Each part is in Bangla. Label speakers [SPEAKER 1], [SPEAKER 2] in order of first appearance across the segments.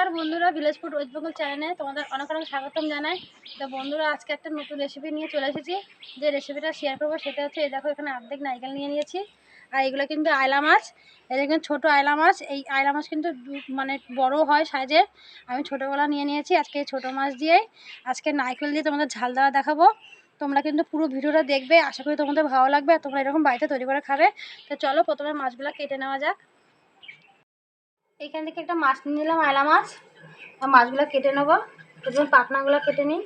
[SPEAKER 1] নমস্কার বন্ধুরা, ভিলেজ ফুড ওয়েস্ট বেঙ্গল চ্যানেলে তোমাদের অনেক অনেক স্বাগতম জানাই। তো বন্ধুরা, আজকে একটা নতুন রেসিপি নিয়ে চলে এসেছি। যে রেসিপিটা শেয়ার করবো সেটা হচ্ছে, এই দেখো এখানে অর্ধেক নারকেল নিয়ে নিয়েছি। আর এগুলো কিন্তু আয়লা মাছ, এটা কিন্তু ছোটো আয়লা মাছ। এই আয়লা মাছ কিন্তু মানে বড় হয় সাইজের। আমি ছোটোবেলা নিয়ে নিয়েছি। আজকে এই ছোটো মাছ দিয়েই আজকে নারকেল দিয়ে তোমাদের ঝাল দেওয়া দেখাবো। তোমরা কিন্তু পুরো ভিডিওটা দেখবে, আশা করি তোমাদের ভালো লাগবে আর তোমরা এরকম বাড়িতে তৈরি করে খাবে। তো চলো প্রথমে মাছগুলো কেটে নেওয়া যাক। এইখান থেকে একটা মাছ নিয়ে নিলাম, আয়লা মাছ। আর মাছগুলো কেটে নেবো। প্রথমে পাখনাগুলো কেটে নিই।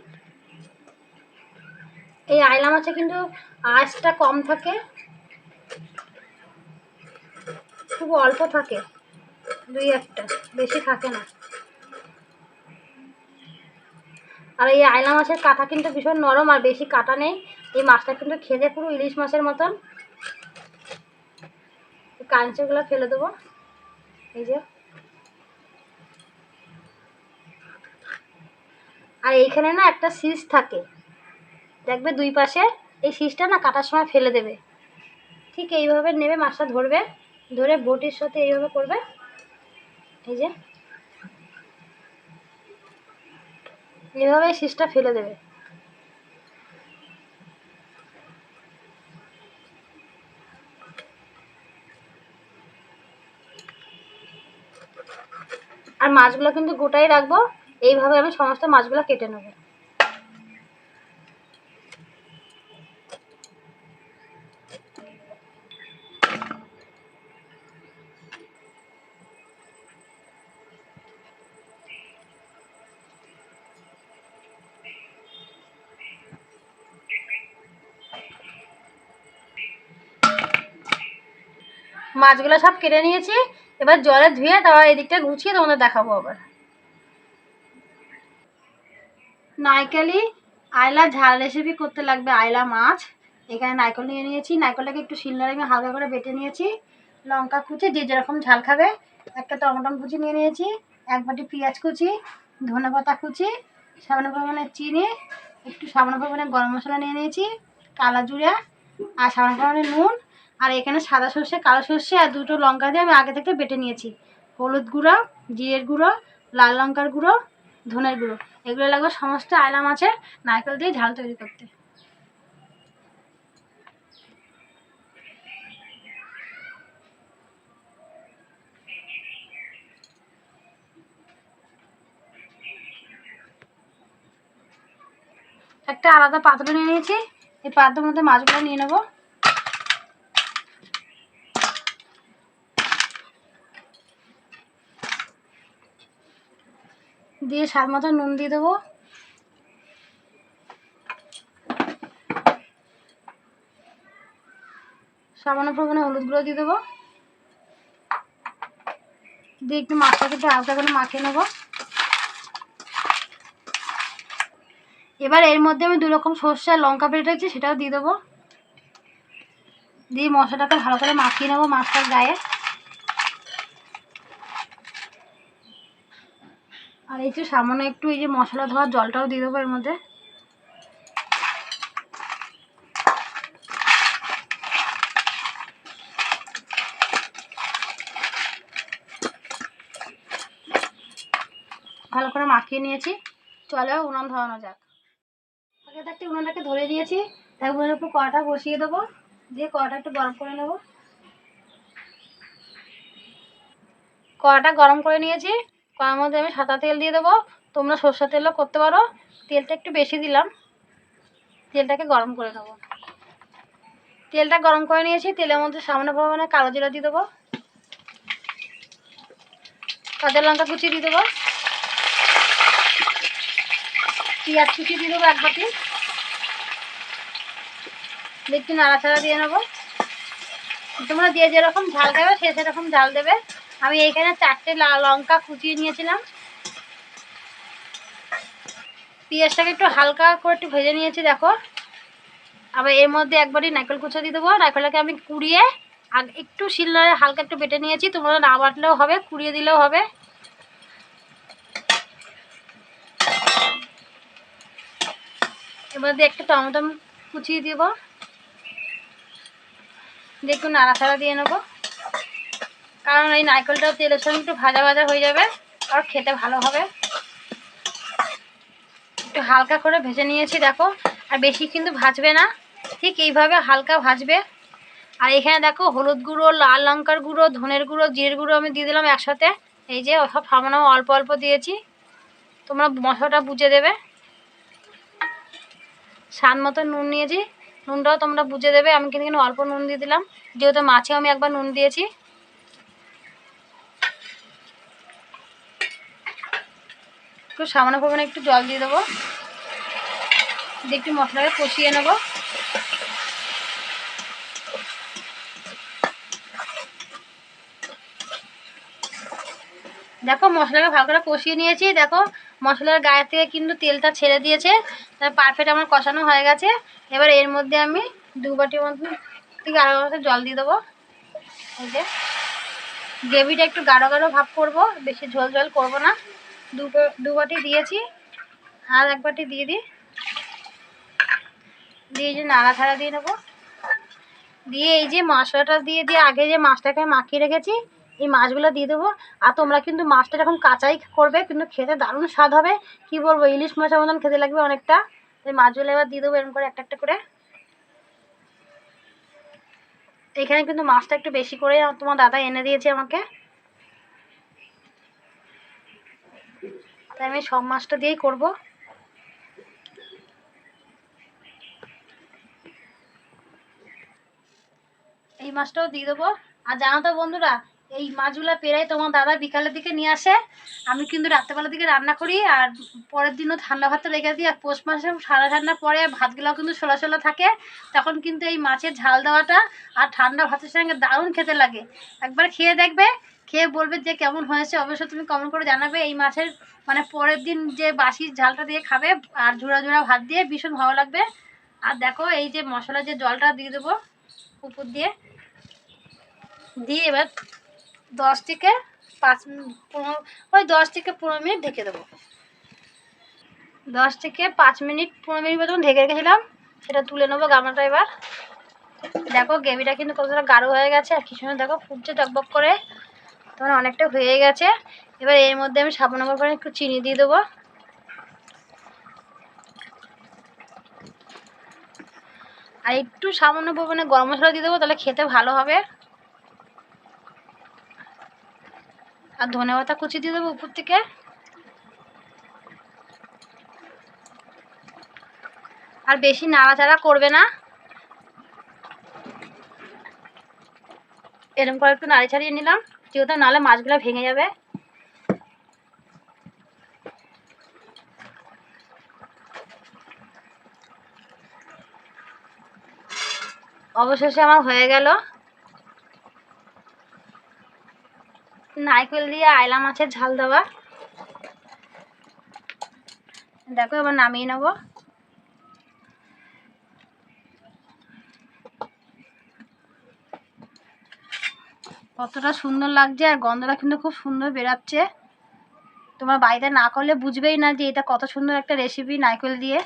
[SPEAKER 1] এই আয়লা মাছে কিন্তু আঁশটা কম থাকে, খুব অল্প থাকে, দুই একটা, বেশি থাকে না। আর এই আয়লা মাছের কাঁটা কিন্তু ভীষণ নরম, আর বেশি কাঁটা নেই। এই মাছটা কিন্তু খেতে পুরো ইলিশ মাছের মতন। কাঁচগুলো ফেলে দেবো। এই যে, আর এইখানে না একটা শীষ থাকে, দেখবে দুই পাশে। এই শীষটা না কাটার সময় ফেলে দেবে। ঠিক এইভাবে নেবে, মাছটা ধরবে, ধরে বটির সাথে এইভাবে করবে। এই যে এইভাবে শীষটা ফেলে দেবে। আর মাছগুলো কিন্তু গোটাই রাখবো। এইভাবে আমি সমস্ত মাছগুলো কেটে নেব। মাছগুলো সব কেটে নিয়েছি। এবার জলে ধুয়ে তারপর এদিকটা গুছিয়ে তোমাদের দেখাবো আবার। নারকেলি আয়লা ঝাল রেসিপি করতে লাগবে আয়লা মাছ। এখানে নারকেল নিয়ে নিয়েছি। নারকেলটাকে একটু শিলনোড়ায় আমি হালকা করে বেটে নিয়েছি। লঙ্কা কুচি, যে যেরকম ঝাল খাবে। একটা টমেটো কুচি নিয়ে নিয়েছি। এক বাটি পেঁয়াজ কুচি, ধনেপাতা কুচি, সামান্য পরিমাণে চিনি, একটু সামান্য পরিমাণে গরম মশলা নিয়ে নিয়েছি, কালা জিরা, আর সামান্য পরিমাণে নুন। আর এখানে সাদা সর্ষে, কালো সর্ষে আর দুটো লঙ্কা দিয়ে আমি আগে থেকে বেটে নিয়েছি। হলুদ গুঁড়ো, জিরের গুঁড়ো, লাল লঙ্কার গুঁড়ো, ধনের গুঁড়ো, এগুলো লাগবে সমস্ত আয়লা মাছের নারকেল দিয়ে ঝাল তৈরি করতে। একটা আলাদা পাত্র নিয়ে নিয়েছি। এই পাত্রের মধ্যে মাছগুলো নিয়ে নেব। দিয়ে স্বাদ মতো নুন দিয়ে দেবো। সামান্য পরিমাণে হলুদ গুঁড়ো দিয়ে দেবো। দিয়ে একটু মাছটাকে একটু হালকা করে মাখিয়ে নেবো। এবার এর মধ্যে আমি 2 রকম সর্ষে আর লঙ্কা বেটে রেখেছি, সেটাও দিয়ে দেবো। দিয়ে মশলাটাকে ভালো করে মাখিয়ে নেবো মাছটার গায়ে। আর এই যে সামান্য একটু এই যে মশলা ধোয়ার জলটাও দিয়ে দেবো এর মধ্যে। ভালো করে মাখিয়ে নিয়েছি। চলো উনুন ধরানো যাক। আগে থাকতে উনুনটাকে ধরে দিয়েছি। তাই উনুনের উপর কড়াটা বসিয়ে দেবো। দিয়ে কড়াটা একটু গরম করে নেব। কড়াটা গরম করে নিয়েছি। কড়ার মধ্যে আমি সাদা তেল দিয়ে দেবো। তোমরা সরষের তেলও করতে পারো। তেলটা একটু বেশি দিলাম। তেলটাকে গরম করে নেব। তেলটা গরম করে নিয়েছি। তেলের মধ্যে সামান্য পরিমাণে কালো জিরা দিয়ে দেবো। কাঁচা লঙ্কা কুচি দিয়ে দেবো। পেঁয়াজ কুচি দিয়ে দেবো 1 বাটি। একটু নাড়াচাড়া দিয়ে নেবো। তোমরা যে যেরকম ঝাল খাবে সে সেরকম ঝাল দেবে। আমি এইখানে 4টে লঙ্কা কুচিয়ে নিয়েছিলাম। পেঁয়াজটাকে একটু হালকা করে একটু ভেজে নিয়েছি দেখো। আবার এর মধ্যে 1 বাটি নারকেল কুচি দিয়ে দেবো। নারকেলটাকে আমি কুড়িয়ে আর একটু শিলনোড়ায় হালকা একটু বেটে নিয়েছি। তোমরা না বাটলেও হবে, কুড়িয়ে দিলেও হবে। এর মধ্যে একটা টমেটো কুচিয়ে দেবো। দিয়ে একটু নাড়াচাড়া দিয়ে নেবো, কারণ এই নারকেলটা তেলের সঙ্গে একটু ভাজা ভাজা হয়ে যাবে। আর খেতে ভালো হবে। একটু হালকা করে ভেজে নিয়েছি দেখো, আর বেশি কিন্তু ভাজবে না, ঠিক এইভাবে হালকা ভাজবে। আর এখানে দেখো হলুদ গুঁড়ো, লাল লঙ্কার গুঁড়ো, ধনের গুঁড়ো, জিরের গুঁড়ো আমি দিয়ে দিলাম একসাথে। এই যে সব সামান্য অল্প অল্প দিয়েছি, তোমরা মশলাটা বুঝে দেবে। স্বাদ মতো নুন নিয়েছি, নুনটাও তোমরা বুঝে দেবে। আমি কিন্তু অল্প নুন দিয়ে দিলাম, যেহেতু মাছে আমি একবার নুন দিয়েছি। একটু সামান্য পরিমাণে একটু জল দিয়ে দেবো, দিয়ে একটু মশলাটা কষিয়ে নেবো। দেখো মশলাটা ভালো করে কষিয়ে নিয়েছি, দেখো মশলার গায়ে থেকে কিন্তু তেলটা ছেড়ে দিয়েছে, তার পারফেক্ট আমার কষানো হয়ে গেছে। এবার এর মধ্যে আমি 2 বাটির মতো থেকে আরো জল দিয়ে দেবো। এই যে গ্রেভিটা একটু গাঢ় গাঢ় ভাব করবো, বেশি ঝোল ঝোল করবো না। 2 বাটি দিয়েছি, আর 1 বাটি দিয়ে দিই। দিয়ে যে নাড়াচাড়া দিয়ে নেবো, দিয়ে এই যে মশলাটা দিয়ে আগে যে মাছটাকে মাখিয়ে রেখেছি এই মাছগুলো দিয়ে দেবো। আর তোমরা কিন্তু মাছটা যখন কাঁচাই করবে কিন্তু খেতে দারুণ স্বাদ হবে, কি বলবো, ইলিশ মাছের মতন খেতে লাগবে অনেকটা। এই মাছগুলো এবার দিয়ে দেবো এরকম করে একটা একটা করে। এখানে কিন্তু মাছটা একটু বেশি করে তোমার দাদা এনে দিয়েছে আমাকে, তাই আমি সব মাছটা দিয়েই করবো। এই মাছটাও দিয়ে দেবো। আর জানো তো বন্ধুরা, এই মাছগুলো পেরাই তোমার দাদা বিকালের দিকে নিয়ে আসে, আমি কিন্তু রাত্রেবেলার দিকে রান্না করি, আর পরের দিনও ঠান্ডা ভাতটা রেখে দিই। আর পৌষ মাসে সারা ঠান্ডার পরে ভাতগুলো কিন্তু ছোলা ছোলা থাকে, তখন কিন্তু এই মাছের ঝাল দেওয়াটা আর ঠান্ডা ভাতের সঙ্গে দারুণ খেতে লাগে। একবার খেয়ে দেখবে, খেয়ে বলবে যে কেমন হয়েছে, অবশ্যই তুমি কমেন্ট করে জানাবে। এই মাছের মানে পরের দিন যে বাসি ঝালটা দিয়ে খাবে আর ঝুড়া ঝুড়া ভাত দিয়ে ভীষণ ভালো লাগবে। আর দেখো এই যে মশলা যে জলটা দিয়ে দেবো উপর দিয়ে, দিয়ে এবার 10 থেকে 5 15, ওই 10 থেকে 15 মিনিট ঢেকে দেবো। 10 থেকে 5 মিনিট 15 মিনিট মতন ঢেকে রেখেছিলাম, সেটা তুলে নেবো গামলাটা এবার। দেখো গ্রেভিটা কিন্তু কতটা গাঢ় হয়ে গেছে, আর কিছু দেখো ফুটছে টকবক করে, তোমার অনেকটা হয়ে গেছে। এবার এর মধ্যে আমি সামান্য করে একটু চিনি দিয়ে দেবো, আর একটু সামান্য পরিমাণে গরম মশলা দিয়ে দেবো, তাহলে খেতে ভালো হবে। আর ধনেপাতা কুচি দিয়ে দেবো উপর থেকে। আর বেশি নাড়াচাড়া করবে না, এরকম করে একটু নাড়ি ছাড়িয়ে নিলাম, যেহেতু নাহলে মাছগুলো ভেঙে যাবে। অবশেষে আমার হয়ে গেল নারকেল দিয়ে আয়লা মাছের ঝাল দেওয়া। দেখো এবার নামিয়ে নেব। কতটা সুন্দর লাগছে, আর গন্ধটা কিন্তু খুব সুন্দর বেরাচ্ছে। তোমার বাড়িতে না করলে বুঝবেই না যে এটা কত সুন্দর একটা রেসিপি নারকেল দিয়ে।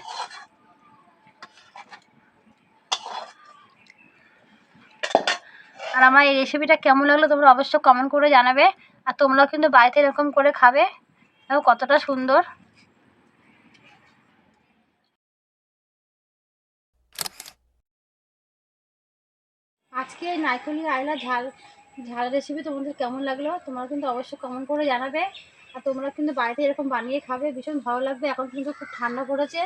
[SPEAKER 1] আর আমার এই রেসিপিটা কেমন লাগলো তোমরা অবশ্যই কমেন্ট করে জানাবে। আর তোমরাও কিন্তু বাড়িতে এরকম করে খাবে, দেখো কতটা সুন্দর। আজকে নারকেলি আয়লা ঝাল ঝাল রেসিপি তোমাদের কেমন লাগলো তোমরা কিন্তু অবশ্যই কমেন্ট করে জানাবে। আর তোমরা কিন্তু বাড়িতে এরকম বানিয়ে খাবে, ভীষণ ভালো লাগবে। এখন কিন্তু খুব ঠান্ডা পড়েছে,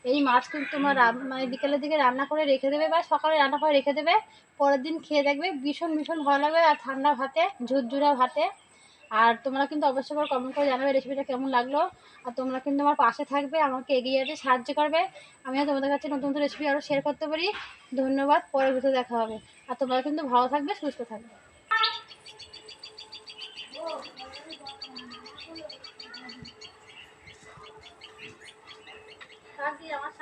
[SPEAKER 1] এই মাছ কিন্তু তোমার মানে বিকেলের দিকে রান্না করে রেখে দেবে বা সকালে রান্না করে রেখে দেবে, পরের দিন খেয়ে দেখবে ভীষণ ভীষণ ভালো লাগবে। আর ঠান্ডা ভাতে, ঝুরঝুরা ভাতে। আর তোমরা কিন্তু অবশ্যই করে কমেন্ট করে জানাবে রেসিপিটা কেমন লাগলো। আর তোমরা কিন্তু আমার পাশে থাকবে, আমাকে এগিয়ে যেতে সাহায্য করবে, আমিও তোমাদের কাছে নতুন নতুন রেসিপি আরও শেয়ার করতে পারি। ধন্যবাদ, পরের ভিডিও দেখা হবে। আর তোমরা কিন্তু ভালো থাকবে, সুস্থ থাকবে। আমার